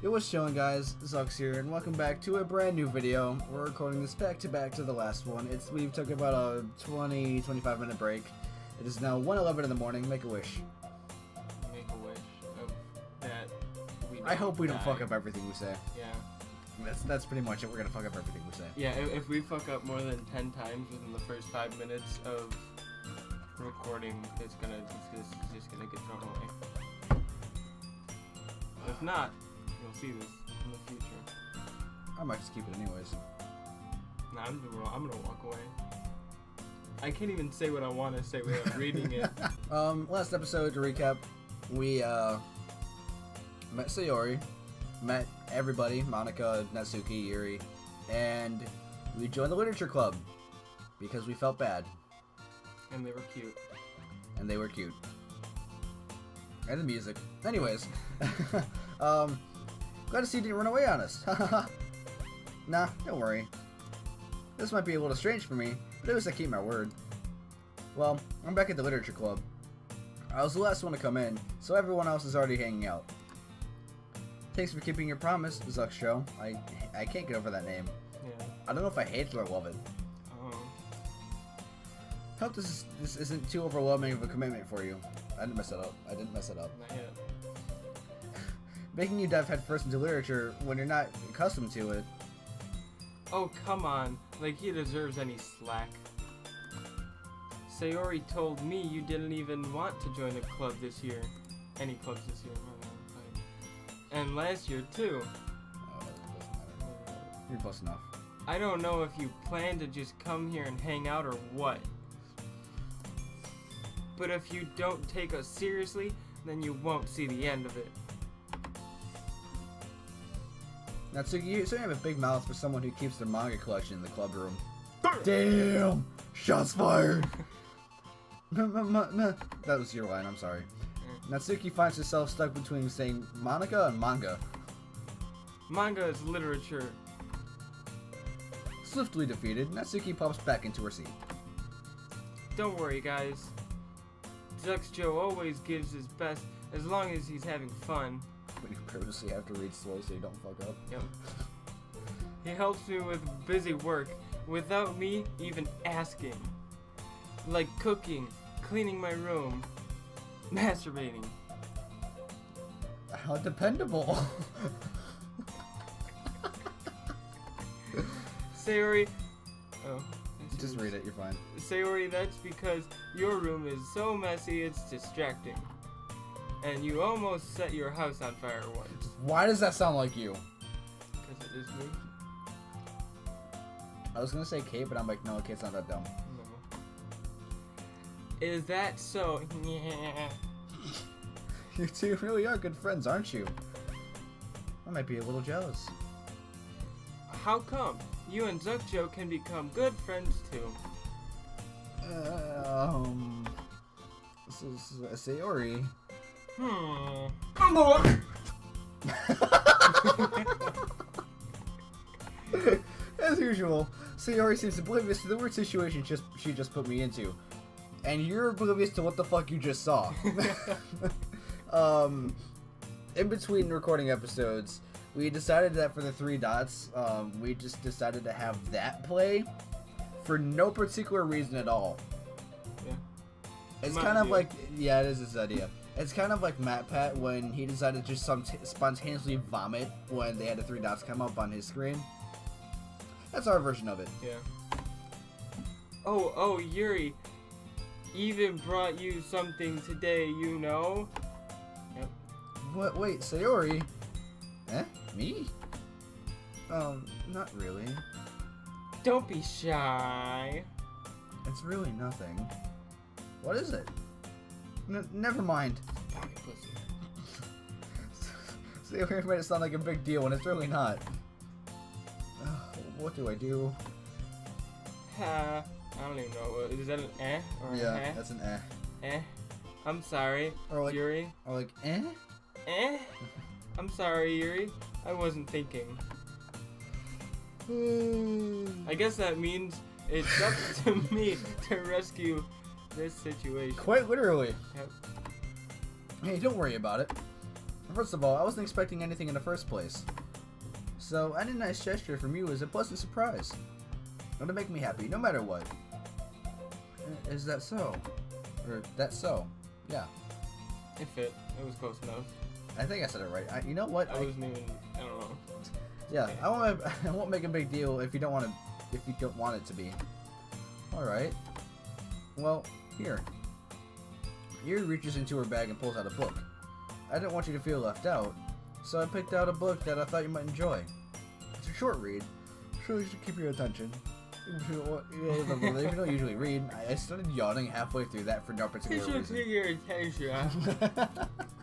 Yo, what's showing, guys? Zux here, and welcome back to a brand new video. We're recording this back to back to the last one. We took about a 20-25 minute break. It is now 1:11 in the morning. Make a wish. Make a wish of that we don't I hope we die. don't fuck up everything we say. Yeah. That's pretty much it. We're gonna fuck up everything we say. Yeah, if we fuck up more than 10 times within the first 5 minutes of recording, it's just gonna get thrown away. If not, you'll see this in the future. I might just keep it anyways. Nah, I'm gonna walk away. I can't even say what I want to say without reading it. Last episode, to recap, we met Sayori, met everybody, Monica, Natsuki, Yuri, and we joined the literature club because we felt bad. And they were cute. And they were cute. And the music. Anyways. Glad to see you didn't run away on us. Nah, don't worry. This might be a little strange for me, but at least I keep my word. Well, I'm back at the literature club. I was the last one to come in, so everyone else is already hanging out. Thanks for keeping your promise, Zux Show. I can't get over that name. Yeah. I don't know if I hate it or love it. Hope this isn't too overwhelming of a commitment for you. I didn't mess it up. Not yet. Making you dive headfirst into literature when you're not accustomed to it. Oh, come on. Like he deserves any slack. Sayori told me you didn't even want to join a club this year. Any clubs this year. And last year, too. Oh, it doesn't matter. You're close enough. I don't know if you plan to just come here and hang out or what. But if you don't take us seriously, then you won't see the end of it. Natsuki, you certainly have a big mouth for someone who keeps their manga collection in the club room. Damn! Shots fired! That was your line, I'm sorry. Natsuki finds herself stuck between saying Monica and manga. Manga is literature. Swiftly defeated, Natsuki pops back into her seat. Don't worry, guys. Zux Joe always gives his best as long as he's having fun. When you purposely have to read slow so you don't fuck up. Yep. He helps me with busy work without me even asking. Like cooking, cleaning my room, masturbating. How dependable. Sayori. Oh. Just read it, you're fine. Sayori, that's because your room is so messy it's distracting. And you almost set your house on fire once. Why does that sound like you? Because it is me. I was gonna say Kate, but I'm like, no, Kate's not that dumb. No. Is that so? Yeah. You two really are good friends, aren't you? I might be a little jealous. How come? You and Zukjo can become good friends too. Sayori. As usual, Sayori seems oblivious to the weird situation she just put me into. And you're oblivious to what the fuck you just saw. In between recording episodes, we decided that for the 3 dots, we just decided to have that play for no particular reason at all. Yeah. It's My kind of idea. like, yeah, it is his idea. It's kind of like Matt Pat when he decided to just spontaneously vomit when they had the 3 dots come up on his screen. That's our version of it. Yeah. Oh, Yuri. Even brought you something today, you know? Yep. What? Wait, Sayori? Eh? Me? Not really. Don't be shy. It's really nothing. What is it? Never mind. Pocket pussy. Sayori made it sound like a big deal when it's really not. What do I do? I don't even know. Is that an eh or Yeah, an eh? that's an eh. Eh. I'm sorry, Or like, Yuri. Or like, eh? Eh? I'm sorry, Yuri. I wasn't thinking. I guess that means it's up to me to rescue this situation. Quite literally. Yep. Hey, don't worry about it. First of all, I wasn't expecting anything in the first place. So any nice gesture from you is a pleasant surprise. It'll make me happy, no matter what. Is that so? Or that so? Yeah. It fit. It was close enough. I think I said it right. You know what? I wasn't even. I don't know. Yeah, I won't make a big deal if you don't want it to be. All right. Well, here. Yuri reaches into her bag and pulls out a book. I didn't want you to feel left out, so I picked out a book that I thought you might enjoy. It's a short read, so you should keep your attention. If you don't usually read, I started yawning halfway through that for no particular reason. You should keep your attention.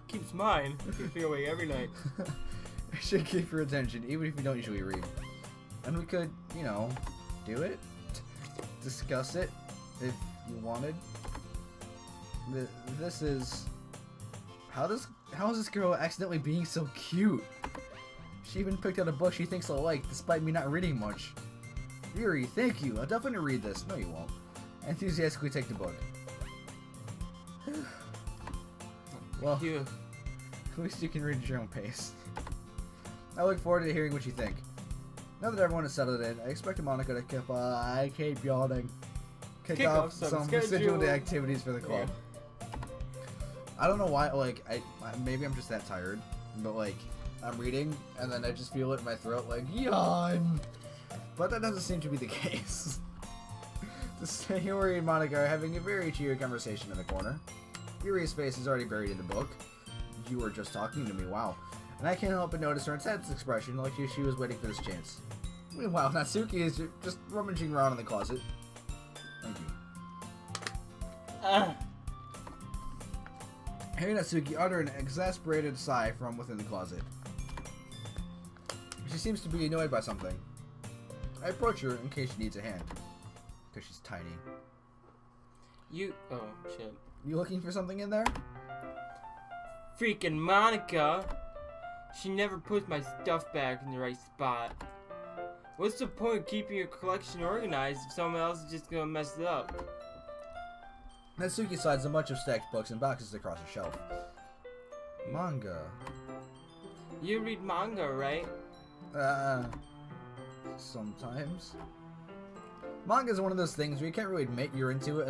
Keeps mine. Keeps me awake every night. You should keep your attention, even if you don't usually read. And we could, do it, discuss it, if you wanted. This is... How is this girl accidentally being so cute? She even picked out a book she thinks I'll like, despite me not reading much. Yuri, thank you. I'll definitely read this. No, you won't. I enthusiastically take the book. Well, at least you can read at your own pace. I look forward to hearing what you think. Now that everyone has settled in, I expect Monica to kick off some residual activities for the club. Yeah. I don't know why, maybe I'm just that tired, but I'm reading, and then I just feel it in my throat, yawn! But that doesn't seem to be the case. Yuri and Monica are having a very cheery conversation in the corner. Yuri's face is already buried in the book. You were just talking to me, wow. And I can't help but notice her intense expression, like she was waiting for this chance. Meanwhile, Natsuki is just rummaging around in the closet. Thank you. Hey, Natsuki utter an exasperated sigh from within the closet. She seems to be annoyed by something. I approach her in case she needs a hand. Because she's tiny. Oh, shit. You looking for something in there? Freaking Monica! She never puts my stuff back in the right spot. What's the point of keeping your collection organized if someone else is just gonna mess it up? Natsuki slides a bunch of stacked books and boxes across a shelf. Manga. You read manga, right? Sometimes. Manga is one of those things where you can't really admit you're into it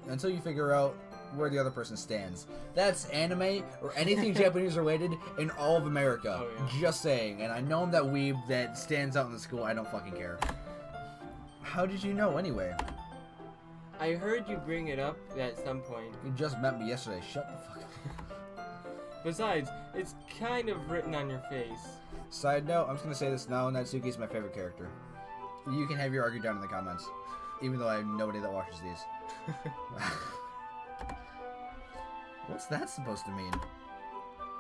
until you figure out where the other person stands. That's anime or anything Japanese related in all of America. Oh, yeah. Just saying. And I know I'm that weeb that stands out in the school. I don't fucking care. How did you know anyway? I heard you bring it up at some point. You just met me yesterday. Shut the fuck up. Besides, it's kind of written on your face. Side note, I'm just gonna say this now, Natsuki is my favorite character. You can have your argue down in the comments. Even though I have nobody that watches these. What's that supposed to mean?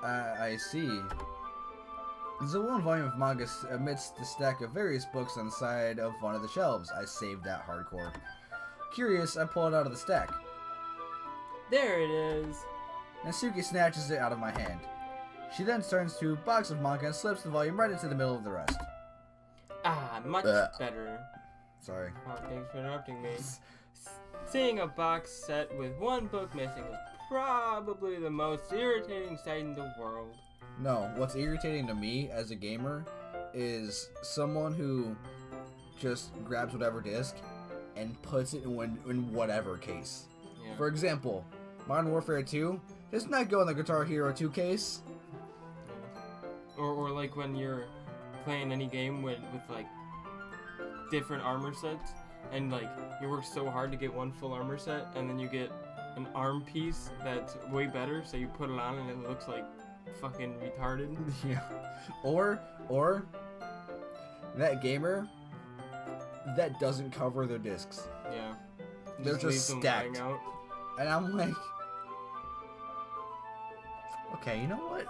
I see. There's a one volume of manga amidst the stack of various books on the side of one of the shelves. I saved that hardcore. Curious, I pull it out of the stack. There it is. Natsuki snatches it out of my hand. She then turns to a box of manga and slips the volume right into the middle of the rest. Ah, much better. Sorry. Oh, thanks for interrupting me. Seeing a box set with one book missing is probably the most irritating sight in the world. No, what's irritating to me as a gamer is someone who just grabs whatever disc and puts it in whatever case. Yeah. For example, Modern Warfare 2 does not go in the Guitar Hero 2 case. Or like when you're playing any game with different armor sets, and you work so hard to get one full armor set, and then you get an arm piece that's way better, so you put it on and it looks like fucking retarded. Yeah. Or that gamer that doesn't cover their discs. Yeah. They're just stacked. Out. And I'm like, okay, you know what?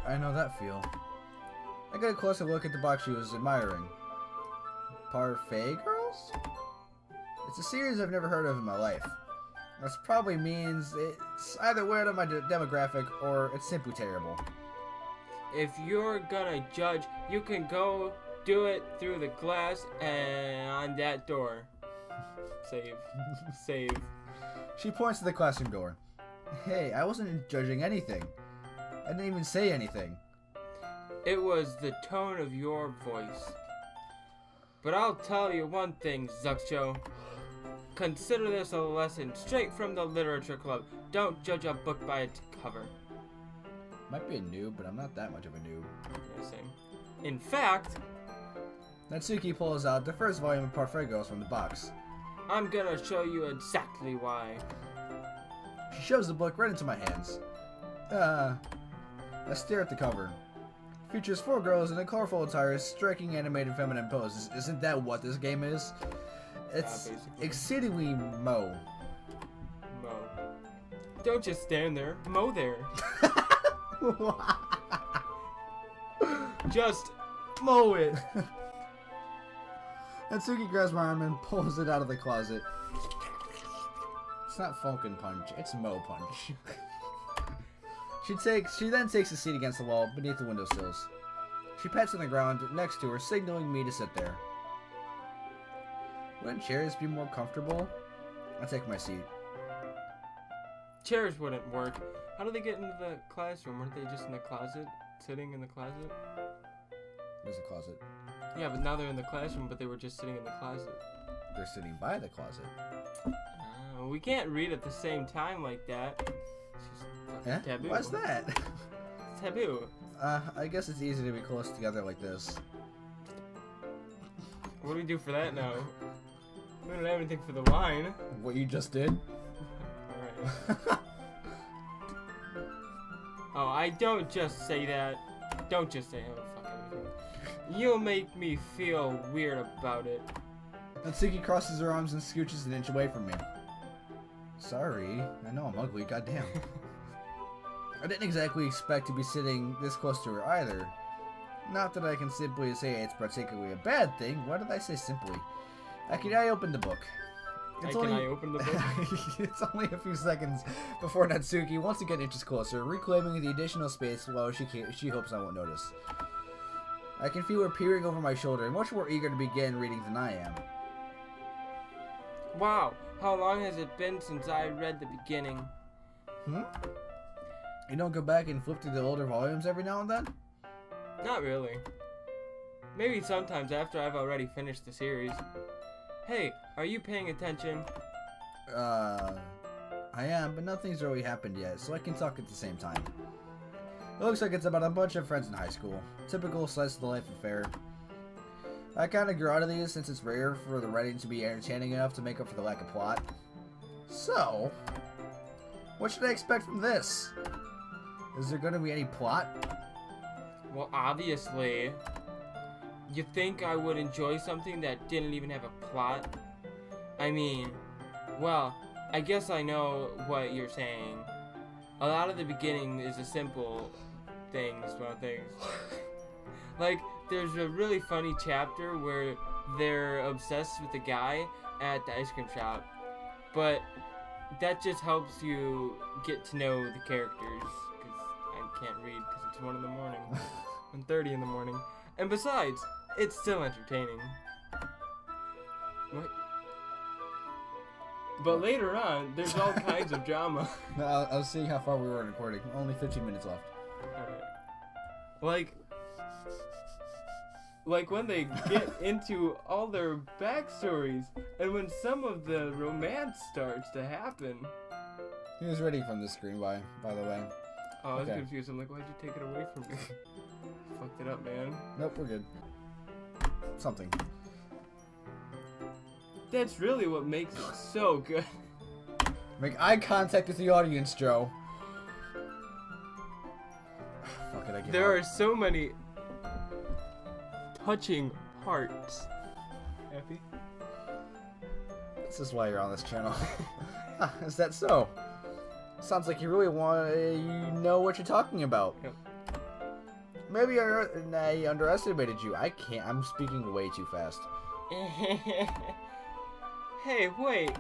I know that feel. I got a closer look at the box she was admiring. Parfait Girls? It's a series I've never heard of in my life. This probably means it's either weird on my demographic or it's simply terrible. If you're gonna judge, you can go do it through the glass and on that door. Save. Save. She points to the classroom door. Hey, I wasn't judging anything. I didn't even say anything. It was the tone of your voice. But I'll tell you one thing, Zuxo. Consider this a lesson straight from the literature club. Don't judge a book by its cover. Might be a noob, but I'm not that much of a noob. Yeah, same. In fact, Natsuki pulls out the first volume of Parfregos from the box. I'm gonna show you exactly why. She shoves the book right into my hands. I stare at the cover. Features 4 girls in a colorful attire, striking animated feminine poses. Isn't that what this game is? It's exceedingly Mo. Don't just stand there. Mow there. Just mow it. Natsuki grabs my arm and pulls it out of the closet. It's not Falcon Punch, it's Mo Punch. She then takes a seat against the wall beneath the windowsills. She pats on the ground next to her, signaling me to sit there. Wouldn't chairs be more comfortable? I take my seat. Chairs wouldn't work. How do they get into the classroom? Weren't they just in the closet? Sitting in the closet? There's a closet. Yeah, but now they're in the classroom, but they were just sitting in the closet. They're sitting by the closet. We can't read at the same time like that. It's just fucking taboo. Why's that? It's taboo. I guess it's easy to be close together like this. What do we do for that now? We don't have anything for the wine. What you just did? Alright. Oh, I don't just say that. Don't just say fuck everything. You'll make me feel weird about it. Natsuki crosses her arms and scooches an inch away from me. Sorry, I know I'm ugly, goddamn. I didn't exactly expect to be sitting this close to her either. Not that I can simply say it's particularly a bad thing. Why did I say simply? I opened the book. I open the book? It's only a few seconds before Natsuki once again inches closer, reclaiming the additional space while she hopes I won't notice. I can feel her peering over my shoulder, much more eager to begin reading than I am. Wow, how long has it been since I read the beginning? You don't go back and flip through the older volumes every now and then? Not really. Maybe sometimes after I've already finished the series. Hey, are you paying attention? I am, but nothing's really happened yet, so I can talk at the same time. It looks like it's about a bunch of friends in high school. Typical slice of the life affair. I kinda grew out of these since it's rare for the writing to be entertaining enough to make up for the lack of plot. So, what should I expect from this? Is there gonna be any plot? Well, obviously. You think I would enjoy something that didn't even have a plot? I mean, well, I guess I know what you're saying. A lot of the beginning is a simple things. Like, there's a really funny chapter where they're obsessed with the guy at the ice cream shop. But that just helps you get to know the characters. Because I can't read because it's 1 in the morning. 1:30 in the morning. And besides, it's still entertaining. What? But later on, there's all kinds of drama. No, I was seeing how far we were recording. Only 15 minutes left. Alright. Like when they get into all their backstories, and when some of the romance starts to happen. He was reading from the screen, by the way. Oh, I was confused. I'm like, why'd you take it away from me? Fucked it up, man. Nope, we're good. Something. That's really what makes it so good. Make eye contact with the audience, Joe. Fuck it, I give There up. are so many touching parts. Happy? This is why you're on this channel. Is that so? Sounds like you really you know what you're talking about. Yep. Maybe I underestimated you. I'm speaking way too fast. Hey, wait.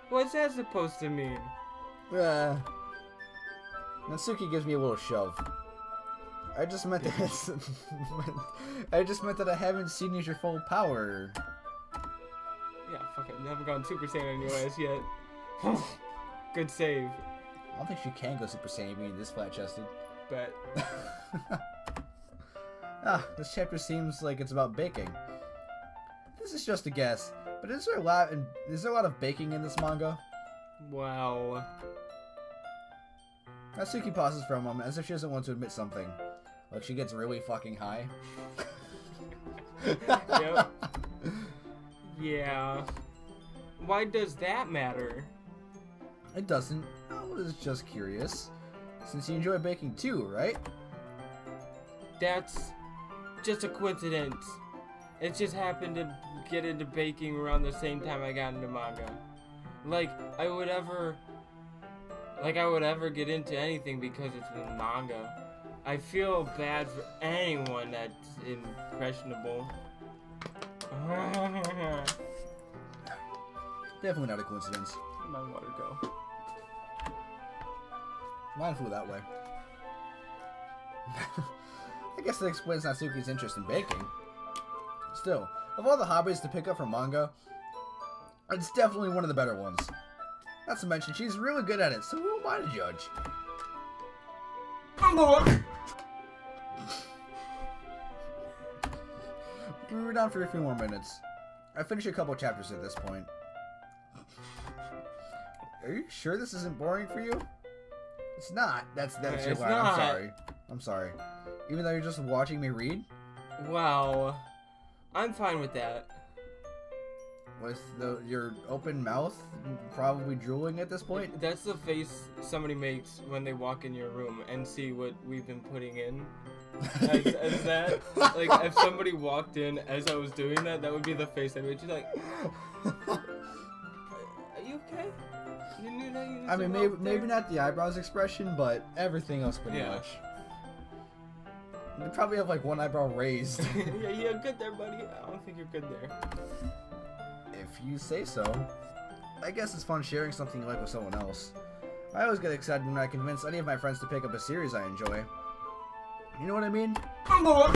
What's that supposed to mean? Natsuki gives me a little shove. I just meant that I haven't seen your full power. Yeah, fucking haven't gone Super Saiyan on your ass yet. Good save. don't think she can go Super Saiyan being this flat-chested. But this chapter seems like it's about baking. This is just a guess, but is there a lot of baking in this manga? wow. Natsuki pauses for a moment as if she doesn't want to admit something. Like she gets really fucking high. Yep. Yeah. Why does that matter? It doesn't. I was just curious. Since you enjoy baking too, right? That's just a coincidence. It just happened to get into baking around the same time I got into manga. Like I would ever get into anything because it's in manga. I feel bad for anyone that's impressionable. Definitely not a coincidence. My water go. Mine flew that way. I guess that explains Natsuki's interest in baking. Still, of all the hobbies to pick up from manga, it's definitely one of the better ones. Not to mention, she's really good at it, so who am I to judge? We were down for a few more minutes. I finished a couple chapters at this point. Are you sure this isn't boring for you? It's not. That's your It's line. not. I'm sorry. Even though you're just watching me read? Well, I'm fine with that. With your open mouth, probably drooling at this point? That's the face somebody makes when they walk in your room and see what we've been putting in. As that, like, if somebody walked in as I was doing that, that would be the face I made. She's like, "Are you okay? You need I mean, maybe not the eyebrows expression, but everything else pretty much. You probably have like one eyebrow raised. yeah, good there, buddy. I don't think you're good there. If you say so. I guess it's fun sharing something you like with someone else. I always get excited when I convince any of my friends to pick up a series I enjoy. You know what I mean? Huh?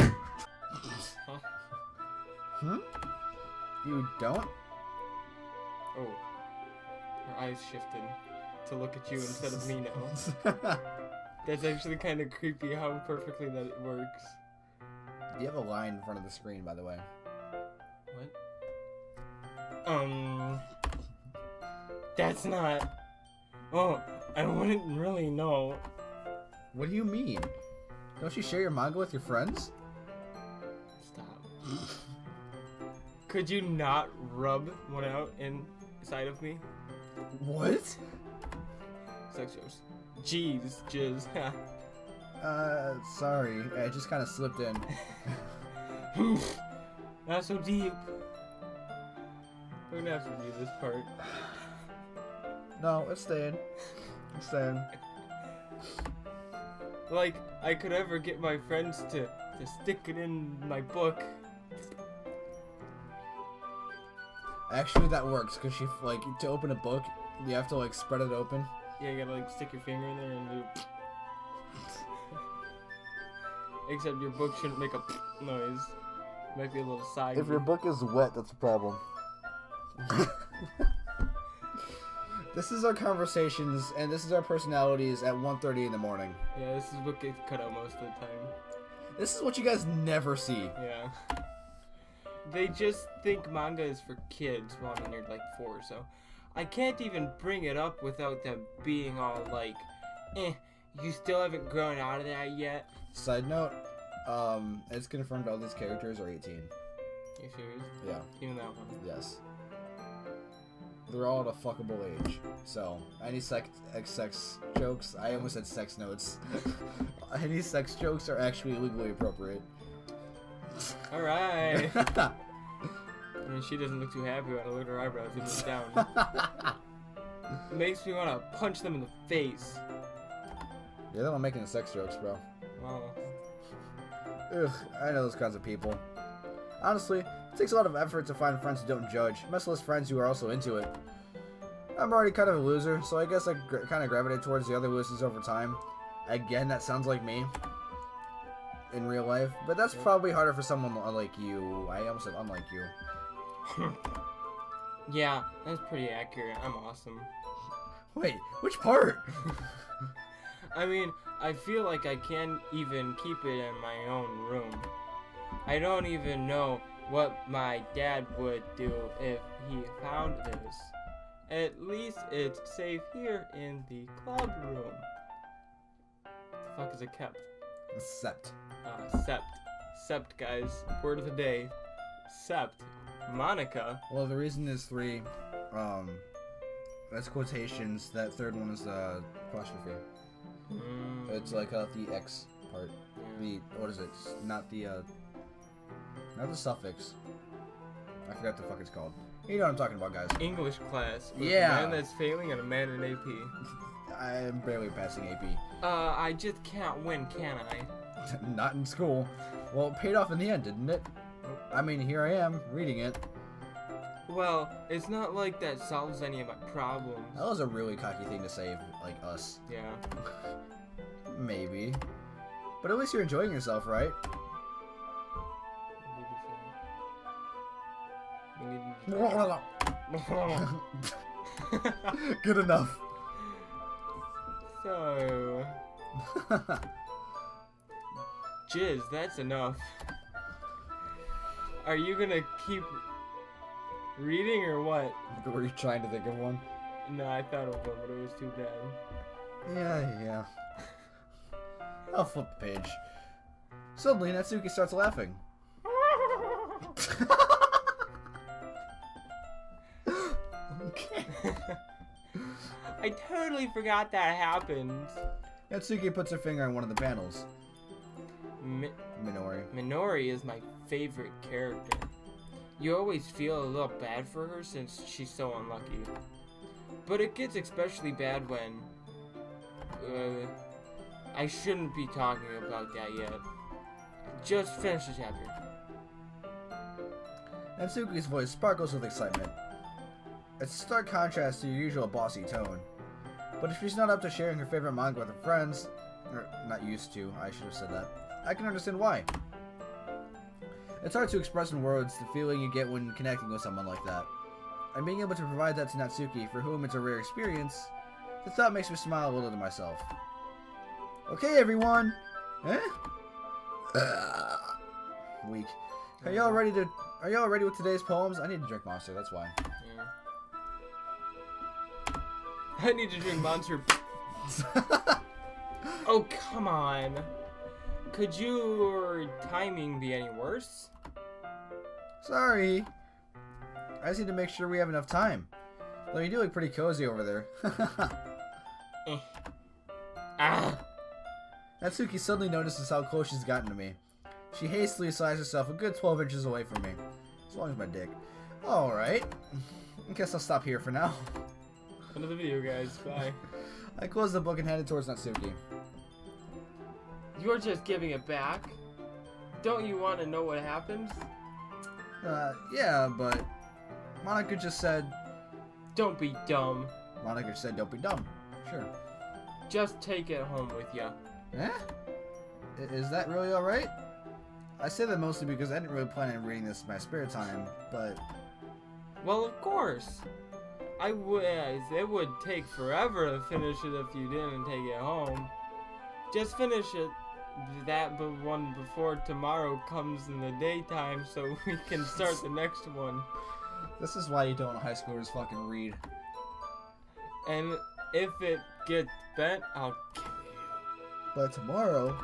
You don't? Oh. Her eyes shifted to look at you instead of me now. That's actually kind of creepy how perfectly that it works. You have a line in front of the screen, by the way. What? That's not... Oh, I wouldn't really know. What do you mean? Don't you share your manga with your friends? Stop. Could you not rub one out inside of me? What? Sex jokes. Jeez, jizz. Sorry. I just kind of slipped in. Not so deep. We're gonna have to read this part. No, it's staying. It's staying. Like, I could ever get my friends to stick it in my book. Actually, that works, because to open a book, you have to, like, spread it open. Yeah, you gotta, like, stick your finger in there and do... Except your book shouldn't make a noise. It might be a little side. If your book is wet, that's a problem. This is our conversations, and this is our personalities at 1:30 in the morning. Yeah, this is what gets cut out most of the time. This is what you guys never see. Yeah. They just think manga is for kids. Well, I mean, you're like 4, so... I can't even bring it up without them being all like, you still haven't grown out of that yet? Side note, it's confirmed all these characters are 18. You serious? Yeah. Even that one? Yes. They're all at a fuckable age. So, any sex jokes, I almost said sex notes. Any sex jokes are actually legally appropriate. Alright. I mean, she doesn't look too happy when I look at her eyebrows and look down. It makes me want to punch them in the face. You're the one making the sex jokes, bro. Wow. Ugh, I know those kinds of people. Honestly, it takes a lot of effort to find friends who don't judge, much less friends who are also into it. I'm already kind of a loser, so I guess I kind of gravitate towards the other losers over time. Again, that sounds like me. In real life, but that's probably harder for someone like you. I almost said unlike you. Yeah, that's pretty accurate. I'm awesome. Wait, which part? I mean, I feel like I can't even keep it in my own room. I don't even know what my dad would do if he found this. At least it's safe here in the club room. The fuck is it kept? Sept. Sept. Sept, guys. Word of the day. Sept. Monica. Well, the reason there's 3, that's quotations. That third one is apostrophe. It's like the X part. The what is it? Not the suffix. I forgot the fuck it's called. You know what I'm talking about, guys. English class. With Yeah. A man that's failing and a man in AP. I am barely passing AP. I just can't win, can I? Not in school. Well, it paid off in the end, didn't it? Nope. I mean, here I am, reading it. Well, it's not like that solves any of my problems. That was a really cocky thing to say, like us. Yeah. Maybe. But at least you're enjoying yourself, right? Good enough. So... Jizz, that's enough. Are you gonna keep reading or what? Were you trying to think of one? No, I thought of one, but it was too bad. Yeah. I'll flip the page. Suddenly, Natsuki starts laughing. Okay. I totally forgot that happened. Natsuki puts her finger on one of the panels. Minori. Minori is my favorite character. You always feel a little bad for her since she's so unlucky. But it gets especially bad when... I shouldn't be talking about that yet. Just finish the chapter. Natsuki's voice sparkles with excitement. It's a stark contrast to your usual bossy tone. But if she's not up to sharing her favorite manga with her friends, or not used to, I should have said that, I can understand why. It's hard to express in words the feeling you get when connecting with someone like that. And being able to provide that to Natsuki, for whom it's a rare experience, the thought makes me smile a little to myself. Okay, everyone! Eh? Weak. Are y'all ready with today's poems? I need to drink Monster, that's why. Yeah. I need to drink Monster. Oh, come on. Could your timing be any worse? Sorry. I just need to make sure we have enough time. Though you do look pretty cozy over there. Ah! Natsuki suddenly notices how close she's gotten to me. She hastily slides herself a good 12 inches away from me. As long as my dick. Alright. I guess I'll stop here for now. End of the video, guys. Bye. I close the book and hand it towards Natsuki. You're just giving it back? Don't you want to know what happens? Yeah, but Monica just said... Don't be dumb. Monica just said don't be dumb. Sure. Just take it home with ya. Eh? Is that really alright? I say that mostly because I didn't really plan on reading this in my spare time, but... Well, of course. It would take forever to finish it if you didn't take it home. Just finish it one before tomorrow comes in the daytime so we can start the next one. This is why you don't high schoolers fucking read. And if it gets bent, I'll kill you. But tomorrow...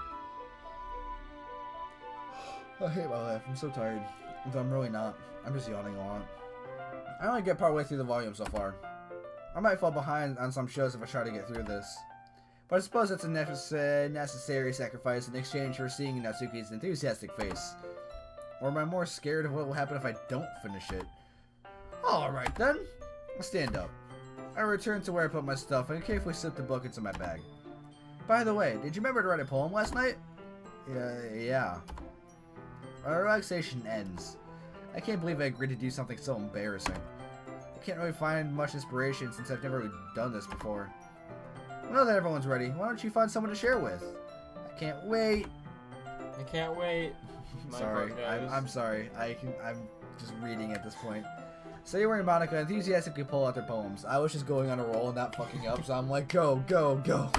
I hate my life. I'm so tired. Though I'm really not. I'm just yawning a lot. I only get partway through the volume so far. I might fall behind on some shows if I try to get through this. But I suppose that's a necessary sacrifice in exchange for seeing Natsuki's enthusiastic face. Or am I more scared of what will happen if I don't finish it? Alright then. I'll stand up. I return to where I put my stuff and carefully slip the book into my bag. By the way, did you remember to write a poem last night? Yeah. Our relaxation ends. I can't believe I agreed to do something so embarrassing. I can't really find much inspiration since I've never really done this before. Well, now that everyone's ready, why don't you find someone to share with? I can't wait. I can't wait. Sorry, I'm sorry. I'm just reading at this point. Sayori and Monica enthusiastically pull out their poems. I was just going on a roll and not fucking up, so I'm like, go, go, go.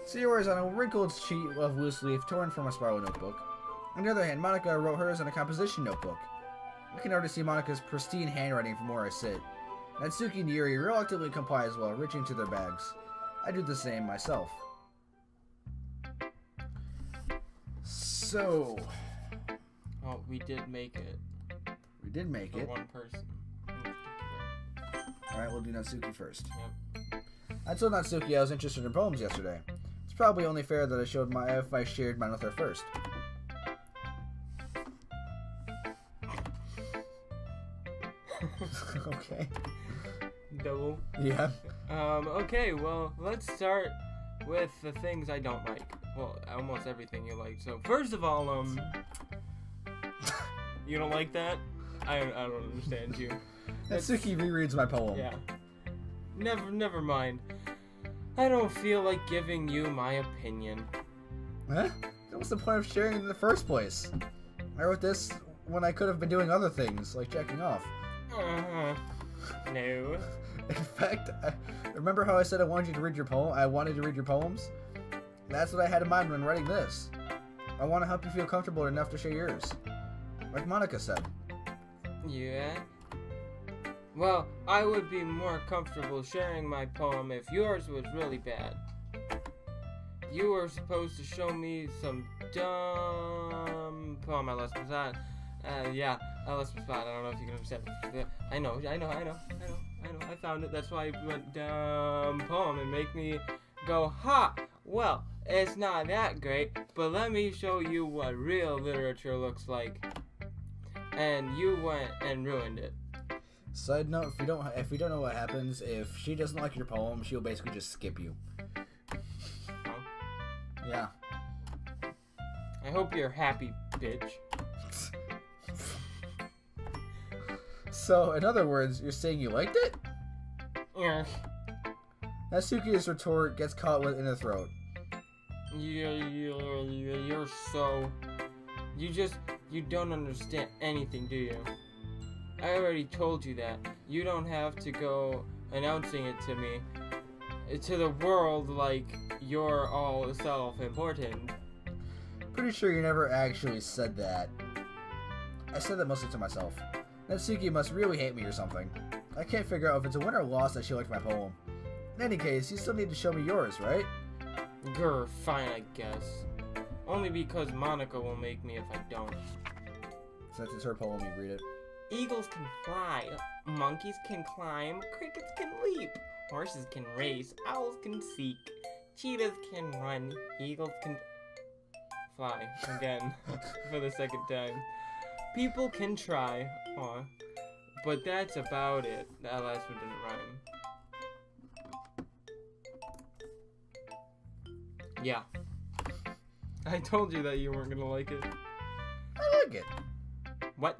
Sayori is on a wrinkled sheet of loose leaf torn from a spiral notebook. On the other hand, Monica wrote hers in a composition notebook. I can already see Monica's pristine handwriting from where I sit. Natsuki and Yuri reluctantly comply as well, reaching to their bags. I do the same myself. So... Oh, we did make it. We did make For it. one person. Alright, we'll do Natsuki first. Yep. I told Natsuki I was interested in poems yesterday. It's probably only fair that if I shared mine with her first. Okay. Double. Yeah. Okay, well, let's start with the things I don't like. Well, almost everything you like. So, first of all, you don't like that? I don't understand you. Natsuki rereads my poem. Yeah. Never mind. I don't feel like giving you my opinion. Huh? What's the point of sharing it in the first place? I wrote this when I could have been doing other things, like checking off. No. In fact, remember how I said I wanted you to read your poem? I wanted to read your poems? That's what I had in mind when writing this. I want to help you feel comfortable enough to share yours. Like Monica said. Yeah? Well, I would be more comfortable sharing my poem if yours was really bad. You were supposed to show me some dumb poem. I lost my spot. Yeah, I lost my spot. I don't know if you can understand. I know. I found it. That's why I went dumb poem and make me go, ha! Well, it's not that great, but let me show you what real literature looks like. And you went and ruined it. Side note, if you don't know what happens, if she doesn't like your poem, she'll basically just skip you. Oh. Yeah. I hope you're happy, bitch. So, in other words, you're saying you liked it? Yeah. Natsuki's retort gets caught in her throat. You're so... You don't understand anything, do you? I already told you that. You don't have to go announcing it to me, to the world, like you're all self-important. Pretty sure you never actually said that. I said that mostly to myself. Natsuki must really hate me or something. I can't figure out if it's a win or loss that she liked my poem. In any case, you still need to show me yours, right? Grr, fine, I guess. Only because Monica will make me if I don't. Since it's her poem, you read it. Eagles can fly, monkeys can climb, crickets can leap, horses can race, owls can seek, cheetahs can run, eagles can fly. Again, for the second time. People can try, but that's about it. That last one didn't rhyme. Yeah. I told you that you weren't gonna like it. I like it. What?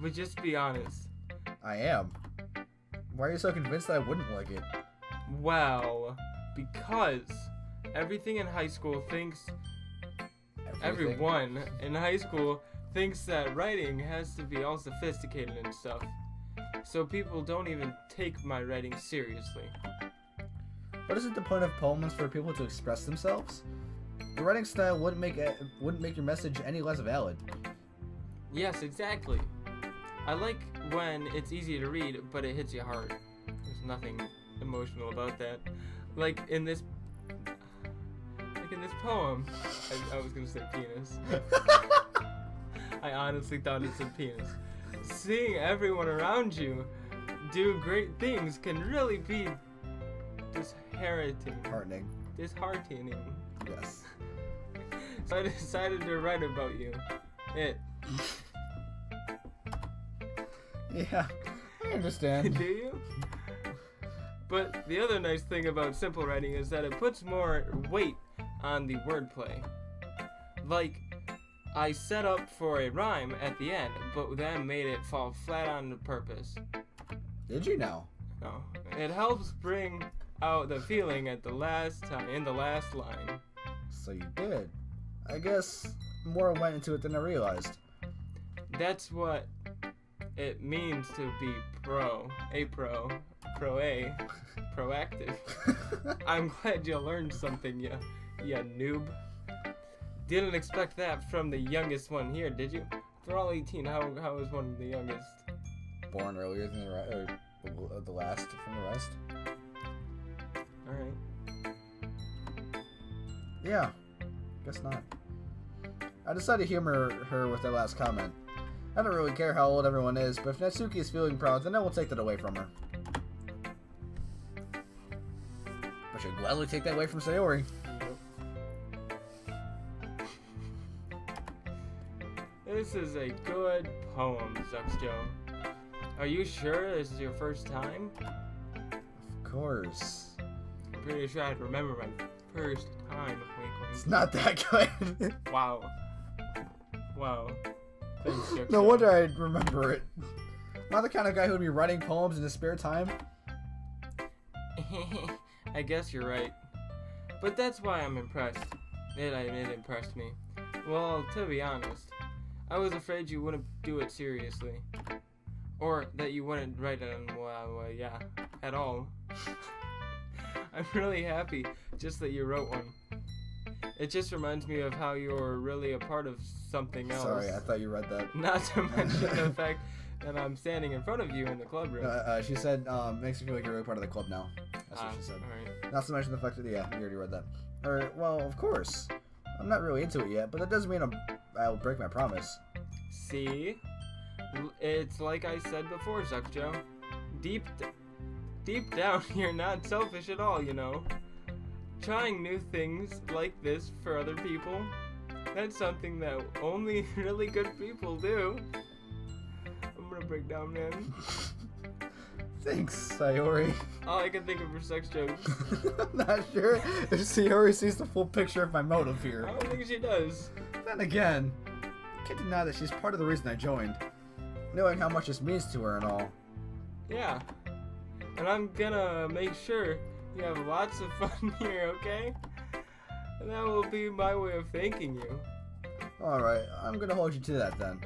But just be honest. I am. Why are you so convinced that I wouldn't like it? Well, because everything in high school thinks... Everyone in high school thinks that writing has to be all sophisticated and stuff. So people don't even take my writing seriously. What is it the point of poems for people to express themselves? The writing style wouldn't make your message any less valid. Yes, exactly. I like when it's easy to read, but it hits you hard. There's nothing emotional about that. Like in this poem, I was gonna say penis. I honestly thought it said penis. Seeing everyone around you do great things can really be disheartening. Yes. So I decided to write about you. Yeah, I understand. Do you? But the other nice thing about simple writing is that it puts more weight on the wordplay. Like, I set up for a rhyme at the end, but then made it fall flat on the purpose. Did you know? No. It helps bring out the feeling at the last time, in the last line. So you did. I guess more went into it than I realized. That's what It means to be proactive. I'm glad you learned something, you noob. Didn't expect that from the youngest one here, did you? They're all 18. How is one the youngest? Born earlier than the last from the rest. All right. Yeah, guess not. I decided to humor her with that last comment. I don't really care how old everyone is, but if Natsuki is feeling proud, then I will take that away from her. I should gladly take that away from Sayori. This is a good poem, Zux Joe. Are you sure this is your first time? Of course. I'm pretty sure I'd remember my first time. It's not that good. Wow. Thanks, Zux No Joe. wonder I'd remember it. I'm not the kind of guy who would be writing poems in his spare time. I guess you're right. But that's why I'm impressed. It impressed me. Well, to be honest, I was afraid you wouldn't do it seriously. Or that you wouldn't write it at all. I'm really happy just that you wrote one. It just reminds me of how you're really a part of something else. Sorry, I thought you read that. Not to mention the fact that I'm standing in front of you in the club room. She said, makes me feel like you're really part of the club now. That's what she said. Alright. Not to mention the fact that, yeah, you already read that. Well, of course. I'm not really into it yet, but that doesn't mean I'll break my promise. See? It's like I said before, Zux Joe. Deep down, you're not selfish at all, you know. Trying new things like this for other people, that's something that only really good people do. I'm gonna break down, man. Thanks, Sayori. All I can think of are sex jokes. I'm not sure if Sayori sees the full picture of my motive here. I don't think she does. Then again, I can't deny that she's part of the reason I joined. Knowing how much this means to her and all. Yeah. And I'm gonna make sure you have lots of fun here, okay? And that will be my way of thanking you. Alright, I'm gonna hold you to that then.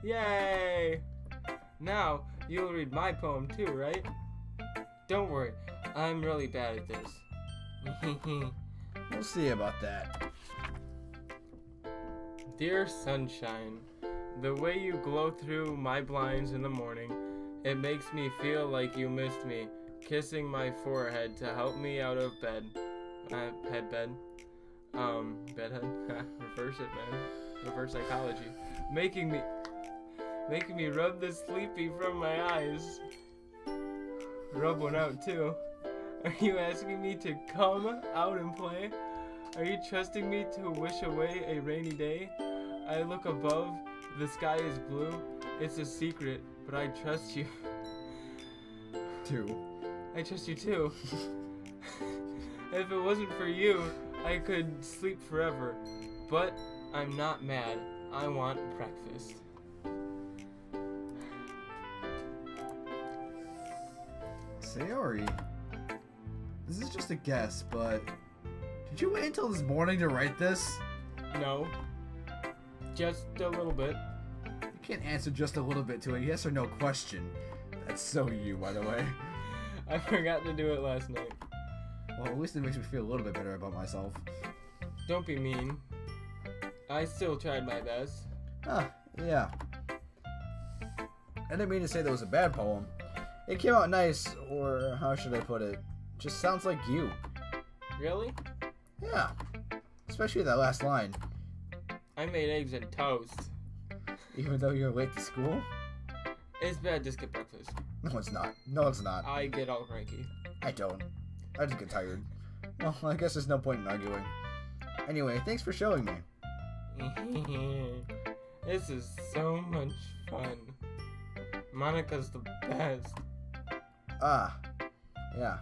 Yay! Now, you'll read my poem too, right? Don't worry, I'm really bad at this. We'll see about that. Dear sunshine, the way you glow through my blinds in the morning, it makes me feel like you missed me, kissing my forehead to help me out of bed. Bedhead. Reverse it, man. Reverse psychology. Making me rub the sleepy from my eyes. Rub one out too. Are you asking me to come out and play? Are you trusting me to wish away a rainy day? I look above, the sky is blue. It's a secret, but I trust you. I trust you too. If it wasn't for you, I could sleep forever. But I'm not mad. I want breakfast. Sayori, this is just a guess, but did you wait until this morning to write this? No. Just a little bit. You can't answer just a little bit to a yes or no question. That's so you, by the way. I forgot to do it last night. Well, at least it makes me feel a little bit better about myself. Don't be mean. I still tried my best. Yeah. I didn't mean to say that was a bad poem. It came out nice, or how should I put it? Just sounds like you. Really? Yeah. Especially that last line. I made eggs and toast. Even though you're late to school? It's bad to skip breakfast. No, it's not. No, it's not. I get all cranky. I don't. I just get tired. Well, I guess there's no point in arguing. Anyway, thanks for showing me. This is so much fun. Monica's the best. Yeah.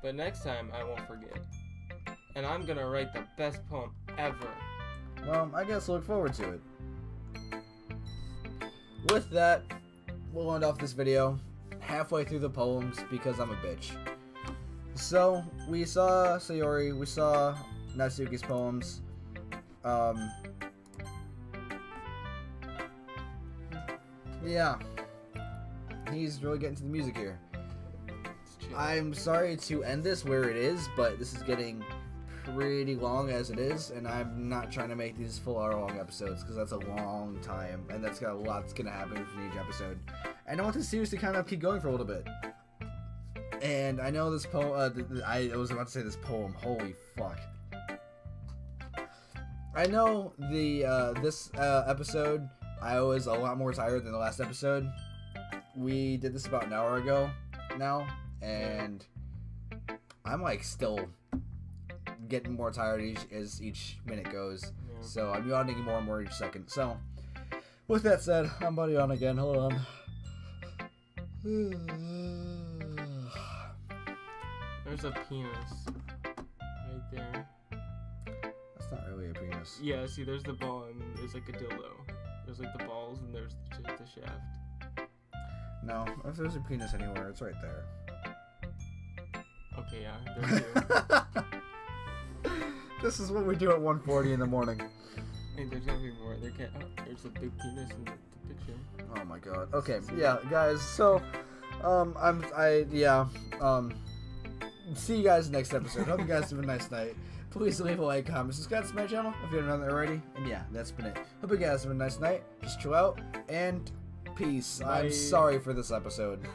But next time I won't forget. And I'm gonna write the best poem ever. Well, I guess look forward to it. With that, we'll end off this video halfway through the poems because I'm a bitch. So, we saw Sayori, we saw Natsuki's poems. yeah, he's really getting to the music here. I'm sorry to end this where it is, but this is getting pretty long as it is, and I'm not trying to make these full hour-long episodes because that's a long time, and that's got a lot that's gonna happen in each episode. And I want this series to kind of keep going for a little bit. And I know this poem. I was about to say this poem. Holy fuck! I know this episode. I was a lot more tired than the last episode. We did this about an hour ago now, and I'm like still getting more tired as each minute goes. Yeah. So I'm yawning more and more each second. So with that said, I'm Buddy on again. Hold on. There's a penis right there. That's not really a penis. Yeah, see, there's the ball and there's like a dildo. There's like the balls and there's the shaft. No, if there's a penis anywhere, it's right there. Okay, yeah, there's two. This is what we do at 1:40 in the morning. Hey, there's gotta be more. There's a big penis in the picture. Oh my god. Okay, yeah, guys. So, see you guys next episode. Hope you guys have a nice night. Please leave a like, comment, subscribe to my channel if you haven't done that already. And yeah, that's been it. Hope you guys have a nice night. Just chill out and peace. Bye. I'm sorry for this episode.